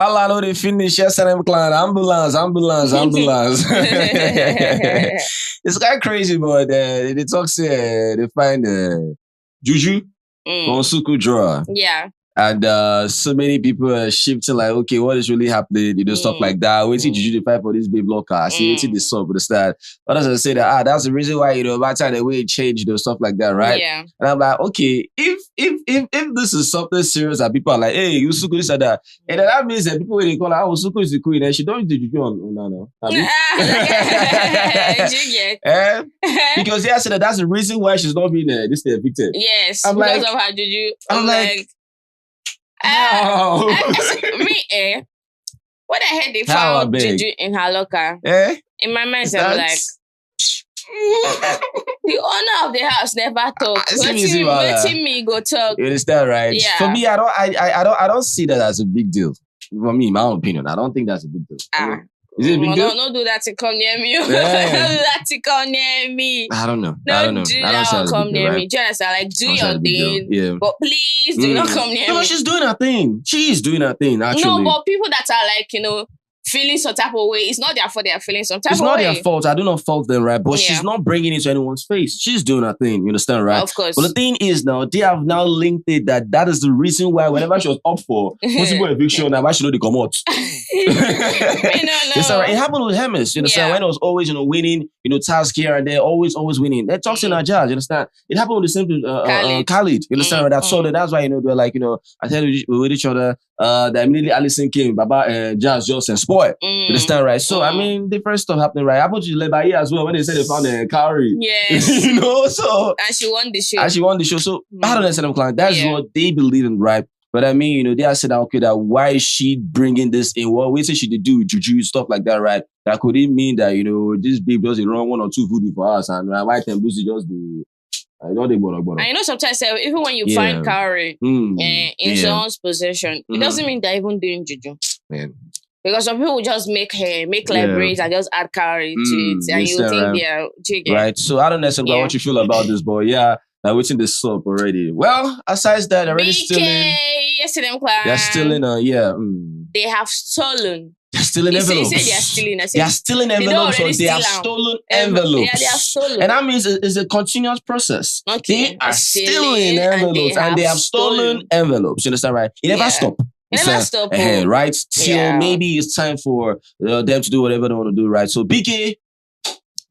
Allah know they finish. Yes, I'm clan. Ambulance. It's kind of crazy, but they talk say they find Juju on Nsuku drawer. Yeah. And so many people are shifting like, okay, what is really happening? Stuff like that. We see Juju fight for this big blocker. I see it in the sub, understand? Others say that that's the reason why by the time the way it changed, stuff like that, right? Yeah. And I'm like, okay, if this is something serious and people are like, hey, Nsuku this and that, and then that means that people when they call her, oh, Nsuku is the queen, and she don't use the Juju on no. Because I said that's the reason why she's not being this evicted. Yes, I'm because like, of her Juju. I'm like when I heard they found Juju in her locker, in my mind I'm like, the owner of the house never talk. Letting me go talk. You understand, right? Yeah. For me, I don't see that as a big deal. For me, in my own opinion, I don't think that's a big deal. Is it a big deal? Don't do that to come near me. Don't do that to come near me. I don't know. Don't do that to come near me. Do you understand? Like, do your thing. Yeah. But please do not come near me. No, she's doing her thing. She is doing her thing, actually. No, but people that are like, feeling some type of way, it's not their fault they are feeling some type of way. It's not their fault. I do not fault them, right? But she's not bringing it to anyone's face. She's doing her thing. You understand, right? Of course. But the thing is now, they have now linked it that is the reason why whenever she was up for possible eviction, why she know they come out. No. It happened with Hermes, you understand? When it was always, winning, task here and there, always winning. They're toxic in our jazz, you understand? It happened with the same Khalid, you understand? Right? So that's why, they're like, I tell you with each other, that immediately Allison came, Baba, Jazz, Joss, and Spoil. You understand, right? So, I mean, different stuff happening, right? How about you Lebaye as well when they said they found a Cowrie? Yes. So. And she won the show. So, I don't understand them, client. That's what they believe in, right? But I mean, they are saying, okay, that why is she bringing this in? What we say she did do with Juju, stuff like that, right? That could it mean that, this babe does the wrong 1 or 2 voodoo for us, and why can Lucy just be... I know sometimes even when you find Cowrie in someone's possession, it doesn't mean they're even doing Juju. Man. Because some people just make braids and just add Cowrie to it, and you think they're jigging. Right. So I don't necessarily know what you feel about this, but they're waiting this up already. Well, aside that, they're already still in. Yes, to them class. They're still in They have stolen. They're still in envelopes. They are stealing. They are still in envelopes, so they have stolen envelopes. Yeah, they are stolen. And that means it's a continuous process. Okay. They are still in envelopes and they have stolen envelopes. You understand, right? It never stops. Never stop. Right? Till maybe it's time for them to do whatever they want to do, right? So, Biggie,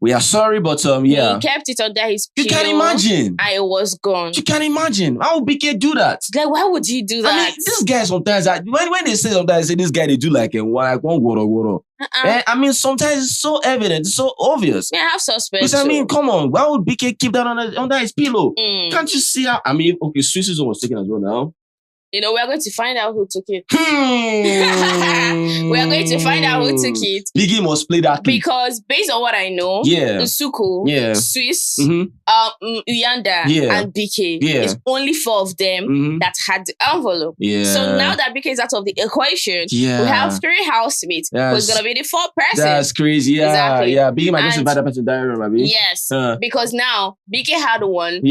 we are sorry, but he kept it under his pillow. You can't imagine. I was gone. You can't imagine. How would Biggie do that? Like, why would he do that? I mean, this guy sometimes, when they say sometimes, they say this guy, they do like one water. I mean, sometimes it's so evident, it's so obvious. I have suspects. Because I mean, come on, why would Biggie keep that under his pillow? Can't you see how? I mean, okay, Swiss was taken as well now. We're going to find out who took it. We are going to find out who took it. Biggie must play that clip. Because based on what I know, Nsuku, Swiss, Uyanda, and BK, it's only 4 of them that had the envelope. So now that BK is out of the equation, we have 3 housemates who's going to be the 4th person. That's crazy. Exactly. Biggie might just invite that person direct, maybe. Yes. Because now BK had 1.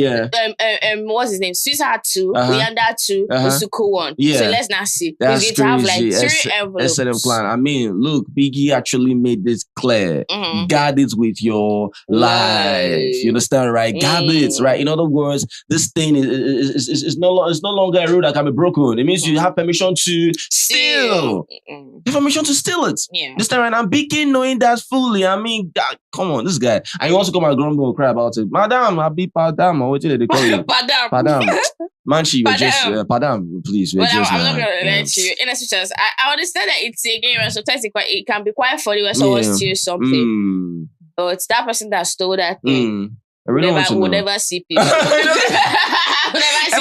What's his name? Swiss had 2. Uyanda had 2. Nsuku 1. So let's not see. That's We're going to have like 3 envelopes. SLM clan. I mean, look, Biggie actually made this clear. Guard it with your life. You understand, right? Guard it, right? In other words, this thing is no longer a rule that can be broken. It means you have permission to steal. You have permission to steal it. You understand, right? And Biggie knowing that fully. I mean, God, come on, this guy. And he wants to come and grumble and cry about it. Madam, I'll be Padam. Or what did they call you? Padam. Manchi, you're just Padam, please. Well, I'm not gonna lie to you. In a situation, I understand that it's a game, and sometimes it can be quite funny when someone steals something. But it's that person that stole that thing. I really will never see people. Every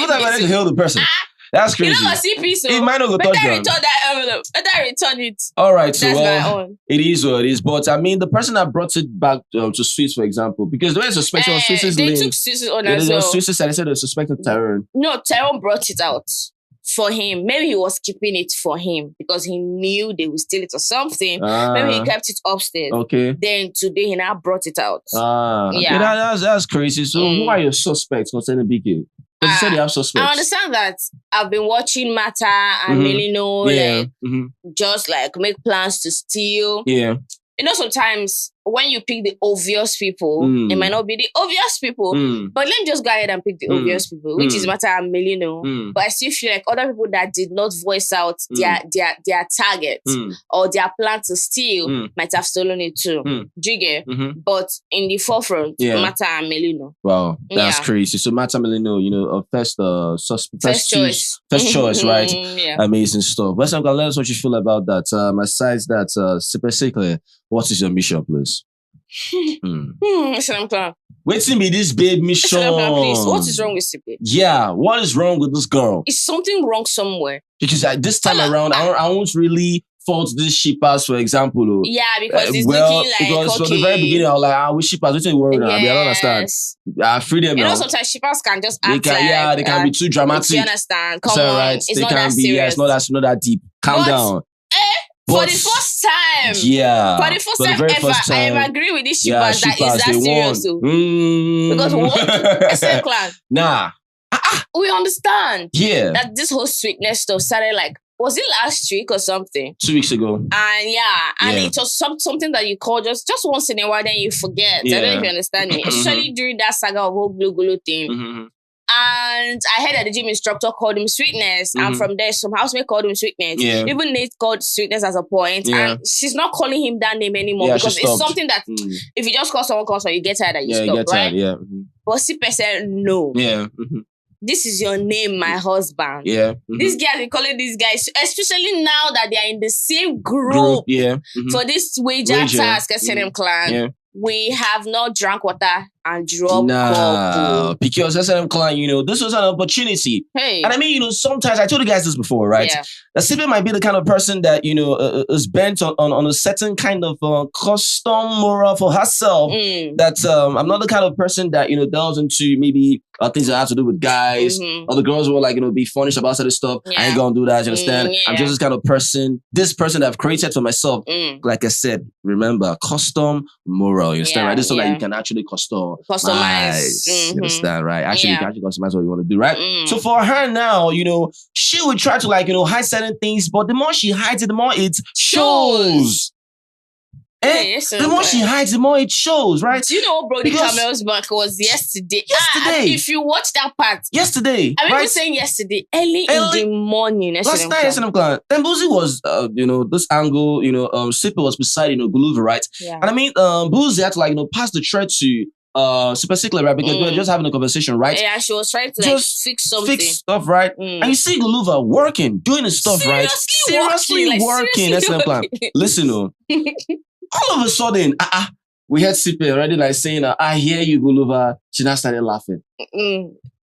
time I need to hail the person. That's crazy. You don't see peace. It might not go touch return that envelope. Better return it. All right, so my own. It is what it is. But I mean, the person that brought it back to Swiss, for example, because there was a suspicion of Swiss's they link. took Swiss's on as well. Swiss's side, they said they suspected Tyrone. No, Tyrone brought it out for him. Maybe he was keeping it for him because he knew they would steal it or something. Maybe he kept it upstairs. Okay. Then today he now brought it out. Okay, that's crazy. So who are your suspects concerning Biggie? But you said you have suspects. I understand that I've been watching Matter and Melino, just like make plans to steal. Yeah. You know, sometimes when you pick the obvious people, it might not be the obvious people. But let me just go ahead and pick the obvious people, which is Matter and Melino. But I still feel like other people that did not voice out their target or their plan to steal might have stolen it too. Jiggy. But in the forefront, Matter and Melino. Wow, that's crazy. So Matter and Melino, first choice. First choice, right? Amazing stuff. But let us know what you feel about that. Besides that, Siphesihle, what is your mission, please? Waiting me this babe mission. Please, what is wrong with Sipe? Yeah, what is wrong with this girl? Is something wrong somewhere? Because this time around, I won't really fault these shippers, for example. Yeah, because it's looking like, because from the very beginning, I was like, we shippers, what are you worrying about? I don't understand. Free them now. You know, sometimes shippers can just act they can be too dramatic. You understand? Come on, right? It's not that serious. Yeah, it's not that deep. Calm down. For the first time. Yeah. For the first time ever, I agree with these shippers that is that serious. Because what? SM clan. Nah. We understand. Yeah. That this whole sweetness stuff started like, was it last week or something? 2 weeks ago. And it was something that you call just once in a while, then you forget. I don't know if you understand me. Especially during that saga of whole Gulu thing. And I heard that the gym instructor called him Sweetness. And from there, some housemate called him Sweetness. Yeah. Even Nate called Sweetness as a point. Yeah. And she's not calling him that name anymore because it's something that if you just call someone constant, you get tired and you stop, right? Yeah. But Sipe said no. Yeah. This is your name, my husband. Yeah. This guy, they calling these guys, especially now that they are in the same group. For this wager task, SNM clan. Yeah. We have not drank water and dropped couple. Because SNM clan, this was an opportunity. Hey. And I mean, sometimes I told you guys this before, right? Yeah. That Sipe might be the kind of person that, is bent on a certain kind of custom moral for herself. That I'm not the kind of person that, delves into maybe things that have to do with guys. Or the girls will be furnished about certain stuff. Yeah. I ain't gonna do that, you understand? I'm just this kind of person, that I've created for myself. Like I said, remember, custom moral, you understand, right? This is so that you can actually customize. You understand, right? Actually, you can actually customize what you want to do, right? So for her now, she would try to hide certain things, but the more she hides it, the more it shows. The more she hides, the more it shows, right? Do you know what Brody Camel's back was yesterday? If you watch that part. Yesterday. I remember saying yesterday, early in the morning. Last night, SNM clan. Then Boozy was, this angle, Sipe was beside, Guluva, right? Yeah. And I mean, Boozy had to, pass the thread to Siphesihle, right? Because we were just having a conversation, right? Yeah, she was trying to just fix something. Fix stuff, right? And you see Guluva working, doing his stuff, right? Seriously working. SNM clan. Listen, all of a sudden, we heard Sipe already saying, I hear you, Guluva. She now started laughing.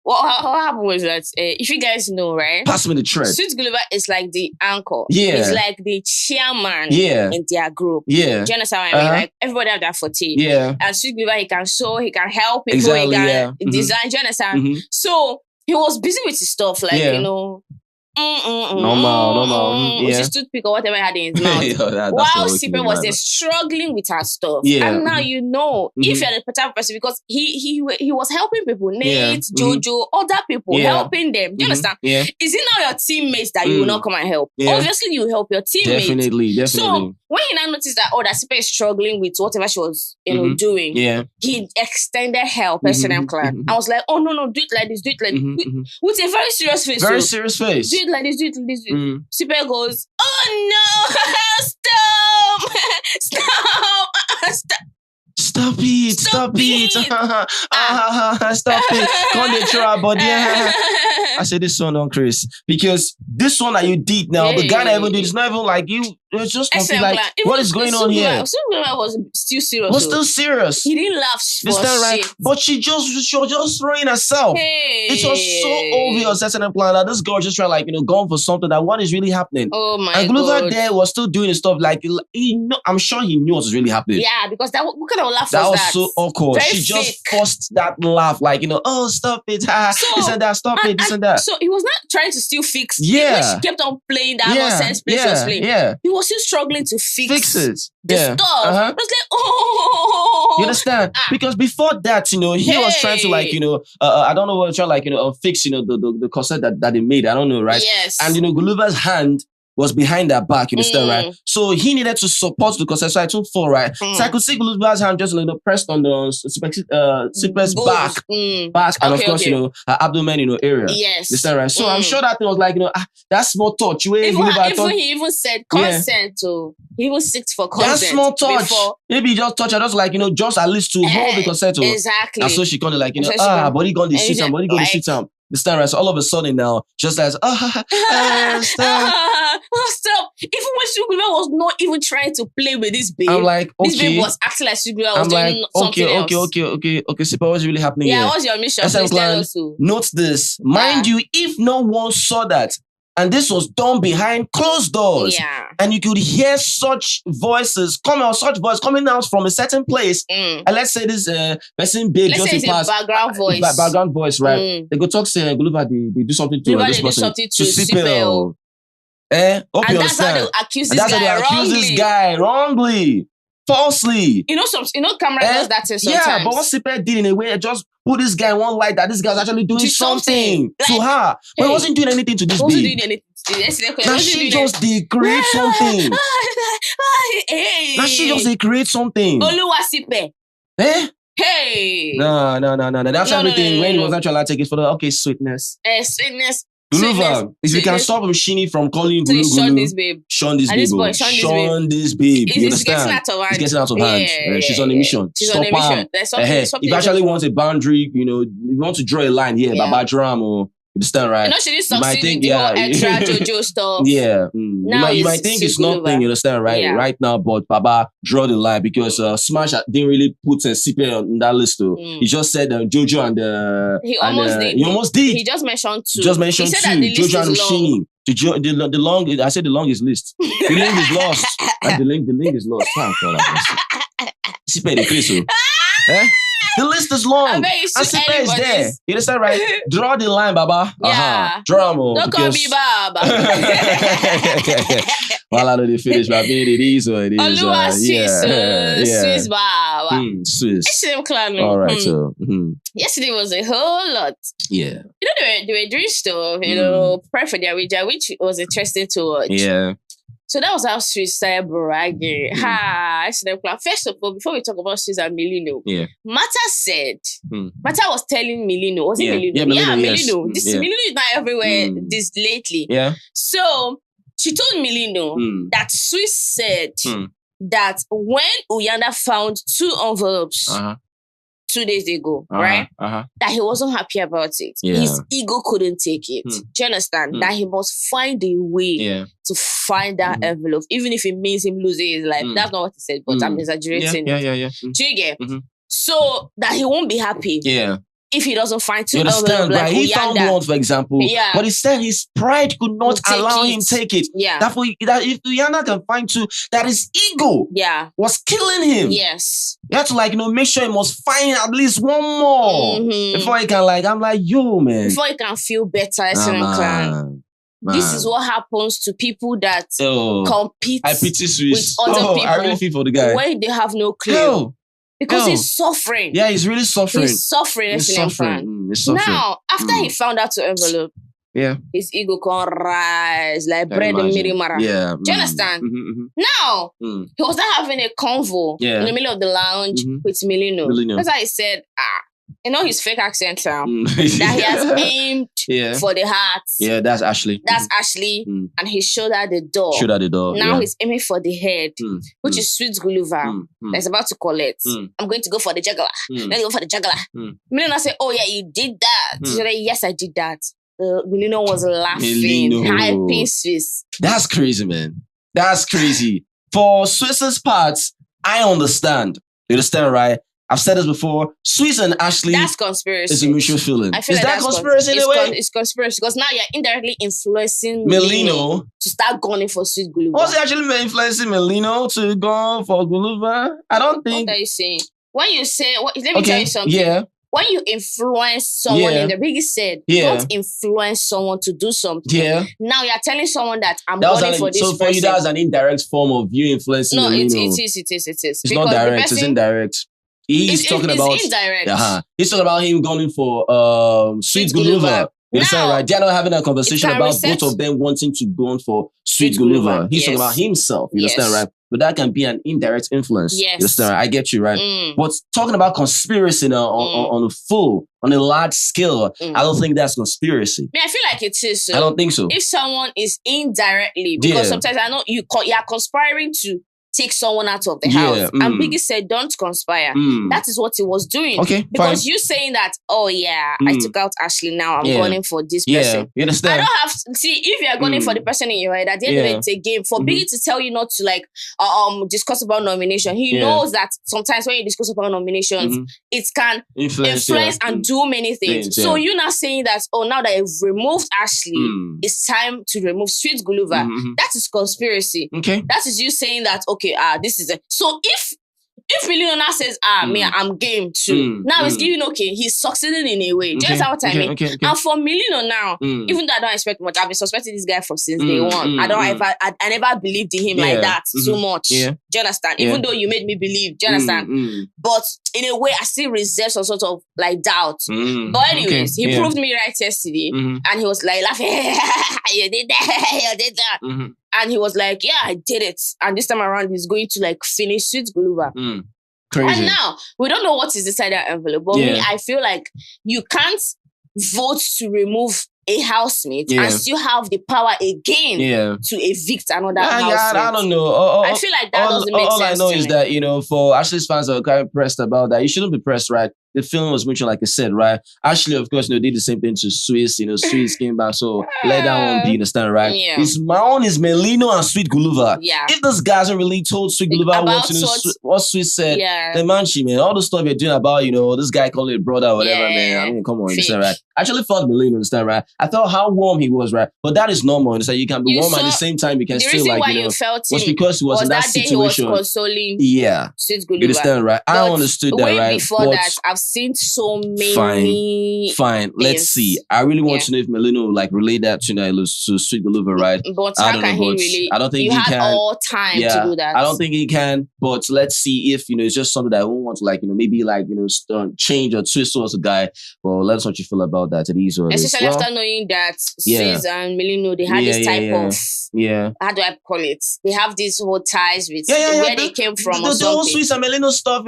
Well, what happened was that, if you guys know, right? Pass me the thread. Sweet Guluva is like the anchor. Yeah. He's like the chairman in their group. Yeah. Do you understand what I mean? Like, everybody have that forte. Yeah. And Sweet Guluva, he can sew, he can help people, he can design. Do you understand? So, he was busy with his stuff, normal. With his toothpick or whatever he had in his mouth. While Sipe was there struggling with her stuff. Yeah. And now if you're the type of person, because he was helping people, Nate, Juju, other people, helping them. Do you understand? Yeah. Is it now your teammates that you will not come and help? Yeah. Obviously, you help your teammates. Definitely. So when he now noticed that, that Sipe is struggling with whatever she was, doing, he extended help, SNM clan. I was like, oh, no, do it like this, with a very serious face. Very serious face. Do it like this. Sipe goes, oh no, stop. Stop it. Stop it. Can't they try, but I said this one on Chris. Because this one that you did now, the guy that even did, it's not even like you. It's just something like, what is going on here? Sugula was still serious. Was still serious. He didn't laugh for shit. Right? But she was just throwing herself. Hey. It was so obvious SNM plan that this girl just trying going for something that what is really happening. Oh my God. And Guluva there was still doing his stuff I'm sure he knew what was really happening. Yeah, because what kind of laugh that was that? So awkward. Very she just forced that laugh oh, stop it. This and that, stop it, this and that. So he was not trying to still fix. Yeah. When she kept on playing that nonsense place she was playing. Yeah. He was was still struggling to fix it. The stuff. I was like, oh. You understand? Because before that, he was trying to I don't know what trying fix, the corset that they made. I don't know, right? Yes. And Guluva's hand was behind her back, you understand, right? So he needed to support the corset, so I took 4, right? So I could see Guluva's hand just pressed on the Siphesihle back, and of course, her abdomen, area. Yes. You understand, right? So I'm sure that thing was like, that small touch. He even said consent to. He even seeked for consent. That small touch. Maybe just touch her, just just at least to hold the corset. Exactly. And so she kind of body gone the sit down, body gone the sit down. Understand, right? So all of a sudden now, just as stop. Even when Guluva was not even trying to play with this babe, I'm like, okay. This babe was acting like Guluva was doing something else. Okay. Super, what's really happening here? What's your mission? Please tell us. Note this. Mind you, if no one saw that, and this was done behind closed doors. Yeah. And you could hear such voices coming out from a certain place. And let's say this person babe just say it's background voice. Background voice, right? They go talk, say, Guluva, they do something to this person. To Siphesihle. Hope and you that's understand. how they accuse this guy wrongly. Falsely. Camera does that sometimes. Yeah, but what Siphesihle did in a way, just put this guy in one light that this guy's actually doing something to her. But he wasn't doing anything to this babe. Now she just create something. Now she just create something. Oluwasipe. Hey. No. That's everything. When he was actually like, take it for the sweetness. Sweetness. Guluva, if you can stop Shini from calling you Gulu, Shun this babe. Shun this babe. You understand? It's getting out of hand. She's on a mission. Stop her. If you actually want a boundary, you want to draw a line here, Baba Dram or you understand, right? She didn't succeed in the whole extra Jojo stuff. Yeah. You might think it's nothing, you understand, right? Yeah. Right now, but Baba draw the line because Smash didn't really put Siphesihle on that list too. He just said Juju and he almost did. He just mentioned 2. He said that the Juju and Shini. The long, I said the long is list. The link is lost. The link is lost. Siphesihle the Chris. The list is long. And Siphesihle is there. You understand, right? Draw the line, Baba. Yeah. Draw them. Don't call me Baba. Well, I know they finish by being it is what it is. Swiss Baba. Swiss. All right, so. Yesterday was a whole lot. Yeah. They were doing stuff, prepare for their Ouija, which was interesting to watch. Yeah. So that was how Swiss started bragging. First of all, before we talk about Swiss and Milino, Mata said, Mata was telling Milino, was it Milino? Yeah, Milino. Milino is not everywhere this lately. Yeah. So she told Milino that Swiss said that when Uyanda found 2 envelopes 2 days ago, right? That he wasn't happy about it. Yeah. His ego couldn't take it. Do you understand? That he must find a way to find that envelope, even if it means him losing his life. That's not what he said, but I'm exaggerating. Yeah. Do you get? So that he won't be happy. Yeah. If he doesn't find 2 envelopes, right? He found one, for example. Yeah. But he said his pride could not allow him take it. Yeah. That if Uyanda can find 2, that his ego was killing him. Yes. You have to make sure he must find at least one more before he can I'm like, yo, man. Before he can feel better, this is what happens to people that compete with other people. I really feel for the guy. When they have no clue. Because he's suffering. Yeah, he's really suffering. He's suffering. Now, after he found out 2 envelope, his ego can rise like bread and mirimara. Yeah. Do you understand? Now, he was not having a convo in the middle of the lounge with Milino. That's why he said, his fake accent now. That he has aimed for the heart. Yeah, that's Ashley. And he showed her the door. Now he's aiming for the head, which is Sweet Guluva. That's about to collect. I'm going to go for the juggler. Let's go for the juggler. Milino said, oh yeah, you did that. She said, yes, I did that. Milino was laughing, hyping Swiss. That's crazy, man. That's crazy. For Swiss's parts, I understand. You understand, right? I've said this before. Swiss and Ashley. That's conspiracy. It's a mutual feeling. I feel is that conspiracy in a way? It's conspiracy because now you're indirectly influencing Milino to start gunning for Sweet Guluva. Was he actually influencing Milino to go for Guluva? I don't think. What are you saying? When you say, let me tell you something. Yeah. when you influence someone in the Biggie said, don't influence someone to do something. Yeah. Now you're telling someone that I'm going for this person. So for you, that's an indirect form of you influencing. No, it is. It's not direct, it's indirect. He's talking about indirect. He's talking about him going for Sweet Guluva. You understand, right? They're not having a conversation about both of them wanting to go for Sweet Guluva. He's talking about himself. You understand, right? But that can be an indirect influence. Yes. You understand, right? I get you, right? But talking about conspiracy now on a large scale, I don't think that's conspiracy. I feel like it is. I don't think so. If someone is indirectly, because sometimes I know you're conspiring to take someone out of the house. And Biggie said, don't conspire. That is what he was doing. Okay, because you saying that, I took out Ashley, now I'm going for this person. You understand? I don't have to see if you're going for the person in your head. At the end of it, it's a game. For Biggie to tell you not to like discuss about nomination, he knows that sometimes when you discuss about nominations, it can influence and do many things. So you're not saying that, now that you've removed Ashley, it's time to remove Sweet Guluva. That is conspiracy. Okay. That is you saying that, this is it. So if Millionaire says, I'm game too. Now it's giving, he's succeeding in a way. Do you understand what I mean? And for Millionaire now, even though I don't expect much, I've been suspecting this guy from since day one. I never believed in him like that so much. Do you understand? Even though you made me believe, do you understand? But in a way, I still reserve some sort of like doubt. But anyways, he proved me right yesterday. And he was like laughing, you did that, you did that. And he was like, I did it. And this time around, he's going to like finish Sweet Guluva. Crazy. And now, we don't know what is inside that envelope. But me, I feel like you can't vote to remove a housemate and still have the power again to evict another housemate. I don't know. I feel like that doesn't make sense. All I know is that, for Ashley's fans that are kind of pressed about that, you shouldn't be pressed, right? The film was mutual, like I said, right? Ashley, of course, did the same thing to Swiss. Swiss came back, so let that one be, understand, right? Yeah. My own is Melino and Sweet Guluva. Yeah. If this guy hasn't really told Sweet Guluva what Swiss said, then man, all the stuff you're doing about, this guy calling it brother or whatever, man. I mean, come on, understand, right? I actually felt Melino, understand, right? I felt how warm he was, right? But that is normal, understand? You can be warm at the same time, you can still, like, you felt was because he was in that situation. He was consoling Sweet Guluva. You understand, right? I understood that, right? Before that, I've seen so many Fine. Let's see. I really want to know if Melino like relate that to Sweet Guluva, right? But how can he really? I don't think he can. You had all time to do that. I don't think he can. But let's see if it's just something that I won't want to maybe change or twist towards a guy. Well, let us know what you feel about that. It is what it is. Especially after knowing that Sis and Melino, they had this type of how do I call it? They have these whole ties with where they came from. The whole Swiss and Melino stuff,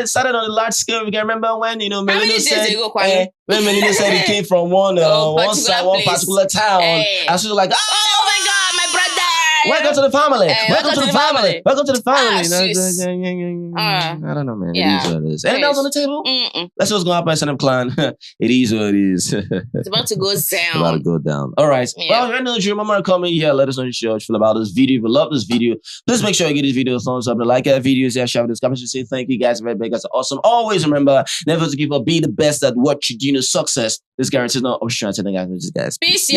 started on a large scale. We can remember when Melino said, when Melino said he came from one particular town, I was like, oh my God, my brother. Welcome to the family. Welcome to the family. Welcome to the family. I don't know, man. It is what it is. Anything else on the table? Let's see what's going to happen in Stand Up Clan. It is what it is. It's about to go down. It's about to go down. All right. Well, right now, you remember coming here. Let us know what you feel about this video. If you love this video, please make sure you give this video a thumbs up and like our videos. Share this comment. Say thank you guys very much. Guys are awesome. Always remember, never to give up. Be the best at what you do. Success is guaranteed. No option. I tell you guys. Peace.